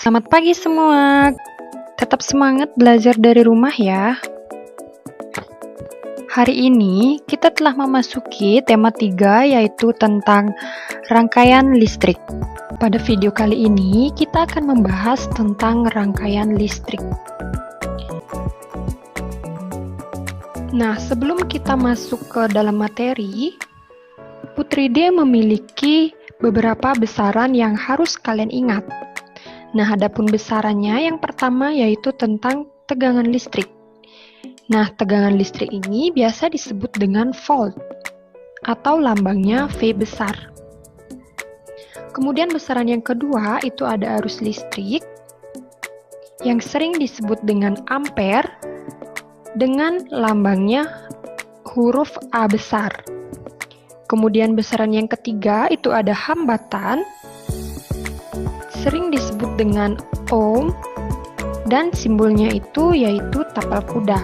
Selamat pagi semua. Tetap semangat belajar dari rumah ya. Hari ini kita telah memasuki tema 3 yaitu tentang rangkaian listrik. Pada video kali ini kita akan membahas tentang rangkaian listrik. Nah, sebelum kita masuk ke dalam materi, Putri D memiliki beberapa besaran yang harus kalian ingat. Nah, adapun besarannya yang pertama yaitu tentang tegangan listrik. Nah, tegangan listrik ini biasa disebut dengan volt atau lambangnya V besar. Kemudian besaran yang kedua itu ada arus listrik yang sering disebut dengan ampere dengan lambangnya huruf A besar. Kemudian besaran yang ketiga itu ada hambatan, sering disebut dengan ohm, dan simbolnya itu yaitu tapal kuda.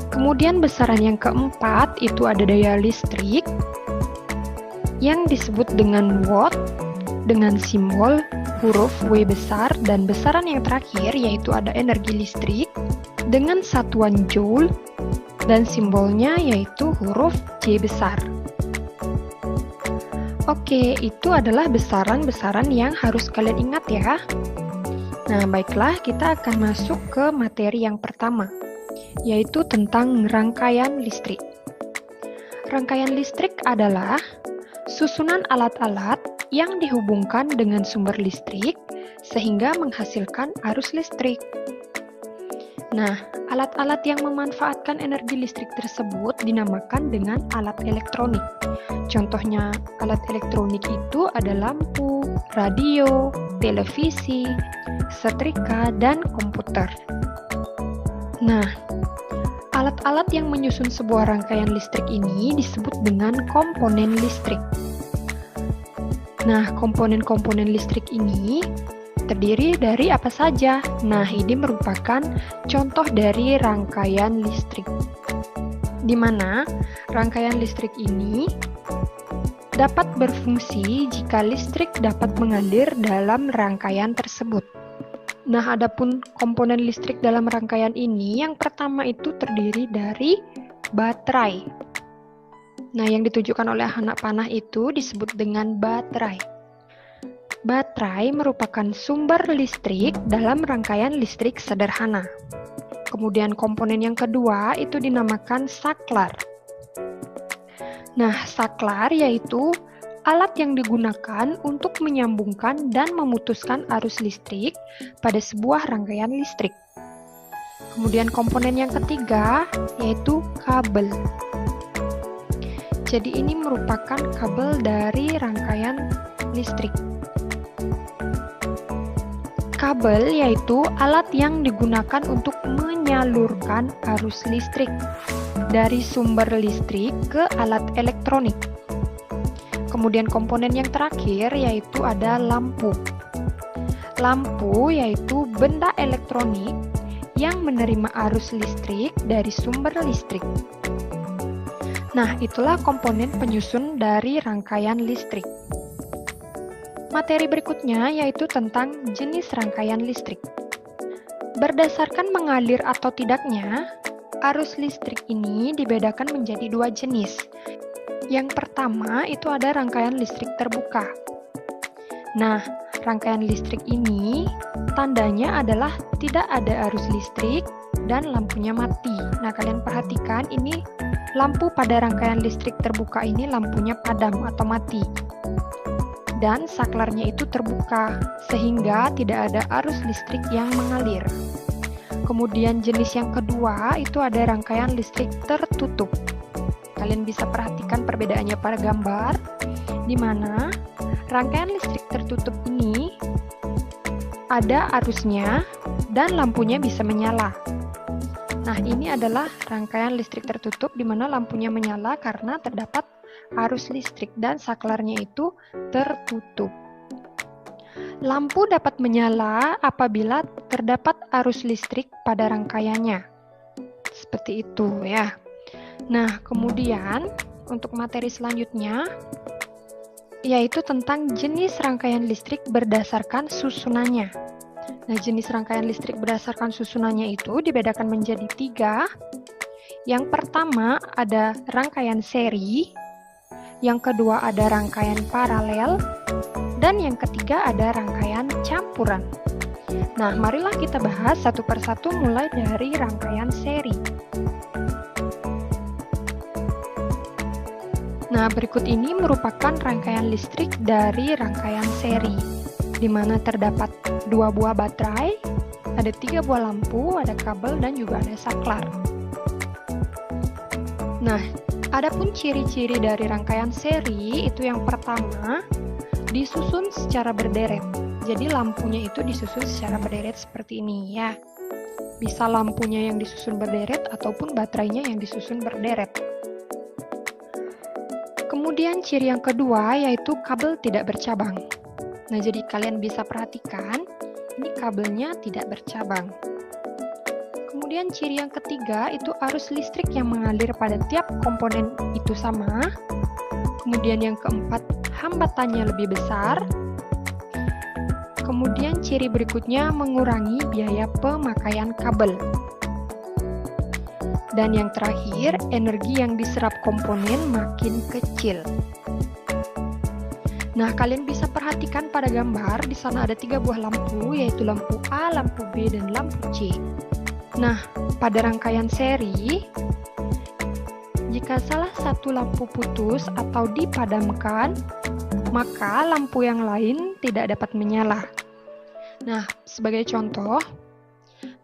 Kemudian besaran yang keempat itu ada daya listrik, yang disebut dengan watt, dengan simbol huruf W besar, dan besaran yang terakhir yaitu ada energi listrik, dengan satuan joule, dan simbolnya yaitu huruf J besar. Oke, itu adalah besaran-besaran yang harus kalian ingat ya. Nah, baiklah, kita akan masuk ke materi yang pertama, yaitu tentang rangkaian listrik. Rangkaian listrik adalah susunan alat-alat yang dihubungkan dengan sumber listrik sehingga menghasilkan arus listrik. Nah, alat-alat yang memanfaatkan energi listrik tersebut dinamakan dengan alat elektronik. Contohnya, alat elektronik itu ada lampu, radio, televisi, setrika, dan komputer. Nah, alat-alat yang menyusun sebuah rangkaian listrik ini disebut dengan komponen listrik. Nah, komponen-komponen listrik ini terdiri dari apa saja? Nah, ini merupakan contoh dari rangkaian listrik, di mana rangkaian listrik ini dapat berfungsi jika listrik dapat mengalir dalam rangkaian tersebut. Nah, adapun komponen listrik dalam rangkaian ini, yang pertama itu terdiri dari baterai. Nah, yang ditujukan oleh anak panah itu disebut dengan baterai. Baterai merupakan sumber listrik dalam rangkaian listrik sederhana. Kemudian komponen yang kedua itu dinamakan saklar. Nah, saklar yaitu alat yang digunakan untuk menyambungkan dan memutuskan arus listrik pada sebuah rangkaian listrik. Kemudian komponen yang ketiga yaitu kabel. Jadi ini merupakan kabel dari rangkaian listrik. Kabel yaitu alat yang digunakan untuk menyalurkan arus listrik dari sumber listrik ke alat elektronik. Kemudian komponen yang terakhir yaitu ada lampu. Lampu yaitu benda elektronik yang menerima arus listrik dari sumber listrik. Nah, itulah komponen penyusun dari rangkaian listrik. Materi berikutnya yaitu tentang jenis rangkaian listrik. Berdasarkan mengalir atau tidaknya, arus listrik ini dibedakan menjadi dua jenis. Yang pertama itu ada rangkaian listrik terbuka. Nah, rangkaian listrik ini tandanya adalah tidak ada arus listrik dan lampunya mati. Nah, kalian perhatikan ini lampu pada rangkaian listrik terbuka ini lampunya padam atau mati. Dan saklarnya itu terbuka, sehingga tidak ada arus listrik yang mengalir. Kemudian jenis yang kedua itu ada rangkaian listrik tertutup. Kalian bisa perhatikan perbedaannya pada gambar, di mana rangkaian listrik tertutup ini ada arusnya dan lampunya bisa menyala. Nah, ini adalah rangkaian listrik tertutup di mana lampunya menyala karena terdapat arus listrik dan saklarnya itu tertutup. Lampu dapat menyala apabila terdapat arus listrik pada rangkaiannya. Seperti itu ya. Nah, kemudian untuk materi selanjutnya yaitu tentang jenis rangkaian listrik berdasarkan susunannya. Nah, jenis rangkaian listrik berdasarkan susunannya itu dibedakan menjadi 3. Yang pertama ada rangkaian seri, yang kedua ada rangkaian paralel, dan yang ketiga ada rangkaian campuran. Nah, marilah kita bahas satu persatu mulai dari rangkaian seri. Nah, berikut ini merupakan rangkaian listrik dari rangkaian seri, di mana terdapat 2 buah baterai, ada 3 buah lampu, ada kabel, dan juga ada saklar. Nah, adapun ciri-ciri dari rangkaian seri itu yang pertama, disusun secara berderet. Jadi lampunya itu disusun secara berderet seperti ini ya. Bisa lampunya yang disusun berderet ataupun baterainya yang disusun berderet. Kemudian ciri yang kedua yaitu kabel tidak bercabang. Nah, jadi kalian bisa perhatikan, ini kabelnya tidak bercabang. Kemudian ciri yang ketiga itu arus listrik yang mengalir pada tiap komponen itu sama. Kemudian yang keempat, hambatannya lebih besar. Kemudian ciri berikutnya mengurangi biaya pemakaian kabel. Dan yang terakhir, energi yang diserap komponen makin kecil. Nah, kalian bisa perhatikan pada gambar, di sana ada 3 buah lampu, yaitu lampu A, lampu B, dan lampu C. Nah, pada rangkaian seri, jika salah satu lampu putus atau dipadamkan, maka lampu yang lain tidak dapat menyala. Nah, sebagai contoh,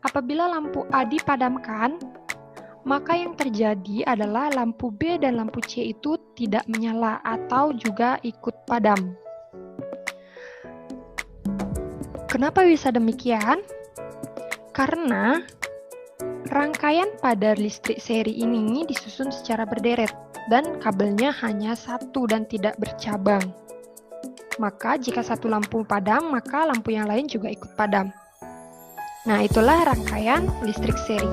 apabila lampu A dipadamkan, maka yang terjadi adalah lampu B dan lampu C itu tidak menyala atau juga ikut padam. Kenapa bisa demikian? Karena rangkaian pada listrik seri ini disusun secara berderet dan kabelnya hanya 1 dan tidak bercabang. Maka jika satu lampu padam, maka lampu yang lain juga ikut padam. Nah, itulah rangkaian listrik seri.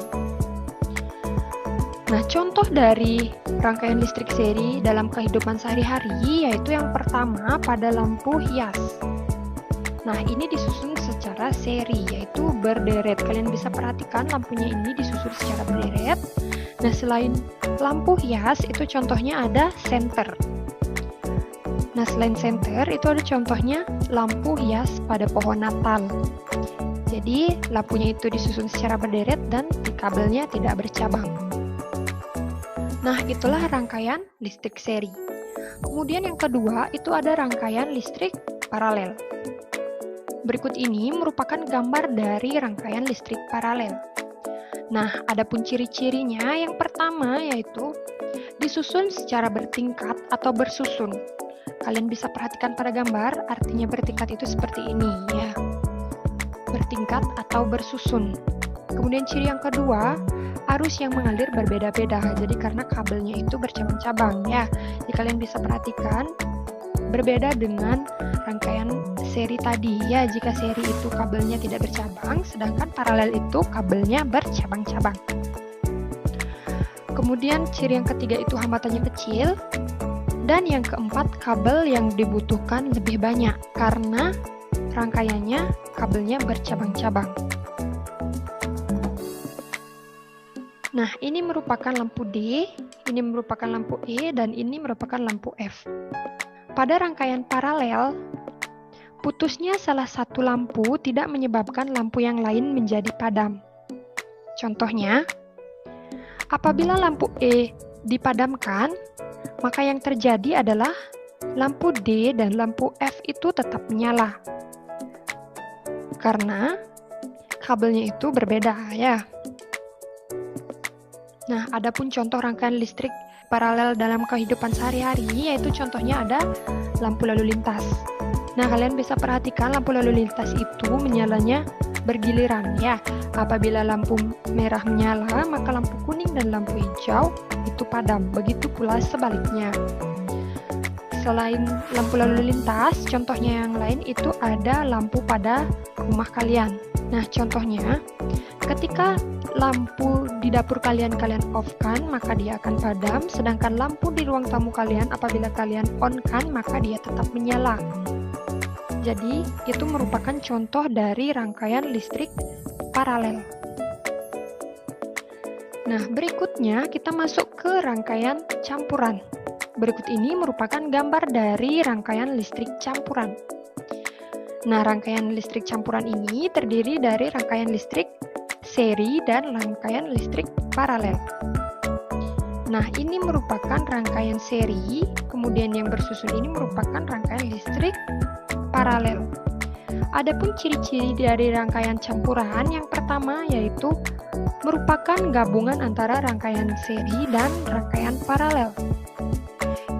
Nah, contoh dari rangkaian listrik seri dalam kehidupan sehari-hari yaitu yang pertama pada lampu hias. Nah, ini disusun secara seri, yaitu berderet. Kalian bisa perhatikan lampunya ini disusun secara berderet. Nah, selain lampu hias, itu contohnya ada senter. Nah, selain senter, itu ada contohnya lampu hias pada pohon Natal. Jadi, lampunya itu disusun secara berderet dan kabelnya tidak bercabang. Nah, itulah rangkaian listrik seri. Kemudian yang kedua, itu ada rangkaian listrik paralel. Berikut ini merupakan gambar dari rangkaian listrik paralel. Nah, adapun ciri-cirinya, yang pertama yaitu disusun secara bertingkat atau bersusun. Kalian bisa perhatikan pada gambar, artinya bertingkat itu seperti ini ya. Bertingkat atau bersusun. Kemudian ciri yang kedua, arus yang mengalir berbeda-beda. Jadi karena kabelnya itu bercabang-cabang ya. Jadi kalian bisa perhatikan berbeda dengan rangkaian seri tadi ya. Jika seri itu kabelnya tidak bercabang, sedangkan paralel itu kabelnya bercabang-cabang. Kemudian ciri yang ketiga itu hambatannya kecil. Dan yang keempat, kabel yang dibutuhkan lebih banyak karena rangkaiannya kabelnya bercabang-cabang. Nah, ini merupakan lampu D, ini merupakan lampu E, dan ini merupakan lampu F. Pada rangkaian paralel, putusnya salah satu lampu tidak menyebabkan lampu yang lain menjadi padam. Contohnya, apabila lampu E dipadamkan, maka yang terjadi adalah lampu D dan lampu F itu tetap menyala. Karena kabelnya itu berbeda ya. Nah, adapun contoh rangkaian listrik paralel dalam kehidupan sehari-hari, yaitu contohnya ada lampu lalu lintas. Nah, kalian bisa perhatikan lampu lalu lintas itu menyalanya bergiliran ya. Apabila lampu merah menyala, maka lampu kuning dan lampu hijau itu padam. Begitu pula sebaliknya. Selain lampu lalu lintas, contohnya yang lain itu ada lampu pada rumah kalian. Nah, contohnya ketika lampu di dapur kalian off-kan, maka dia akan padam, sedangkan lampu di ruang tamu kalian apabila kalian on-kan, maka dia tetap menyala. Jadi, itu merupakan contoh dari rangkaian listrik paralel. Nah, berikutnya kita masuk ke rangkaian campuran. Berikut ini merupakan gambar dari rangkaian listrik campuran. Nah, rangkaian listrik campuran ini terdiri dari rangkaian listrik seri dan rangkaian listrik paralel. Nah, ini merupakan rangkaian seri, kemudian yang bersusun ini merupakan rangkaian listrik paralel. Adapun ciri-ciri dari rangkaian campuran, yang pertama yaitu merupakan gabungan antara rangkaian seri dan rangkaian paralel.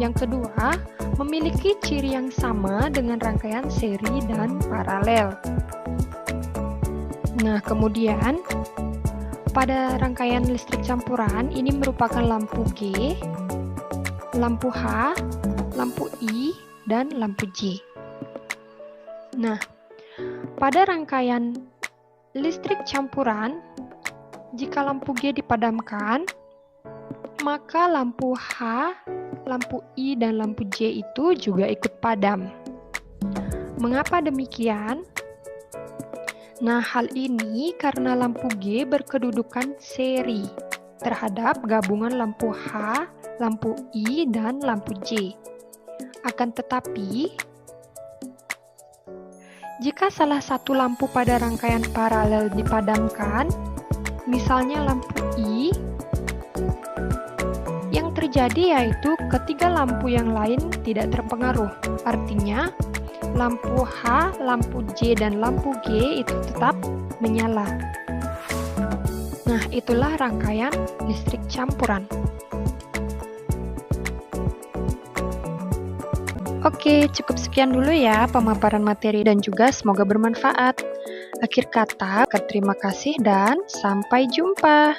Yang kedua, memiliki ciri yang sama dengan rangkaian seri dan paralel. Nah, kemudian pada rangkaian listrik campuran ini merupakan lampu G, lampu H, lampu I, dan lampu J. Nah, pada rangkaian listrik campuran, jika lampu G dipadamkan, maka lampu H, lampu I, dan lampu J itu juga ikut padam. Mengapa demikian? Nah, hal ini karena lampu G berkedudukan seri terhadap gabungan lampu H, lampu I, dan lampu J. Akan tetapi, jika salah satu lampu pada rangkaian paralel dipadamkan, misalnya lampu I, yang terjadi yaitu ketiga lampu yang lain tidak terpengaruh. Artinya, lampu H, lampu J, dan lampu G itu tetap menyala. Nah, itulah rangkaian listrik campuran. Oke, cukup sekian dulu ya pemaparan materi dan juga semoga bermanfaat. Akhir kata, terima kasih dan sampai jumpa.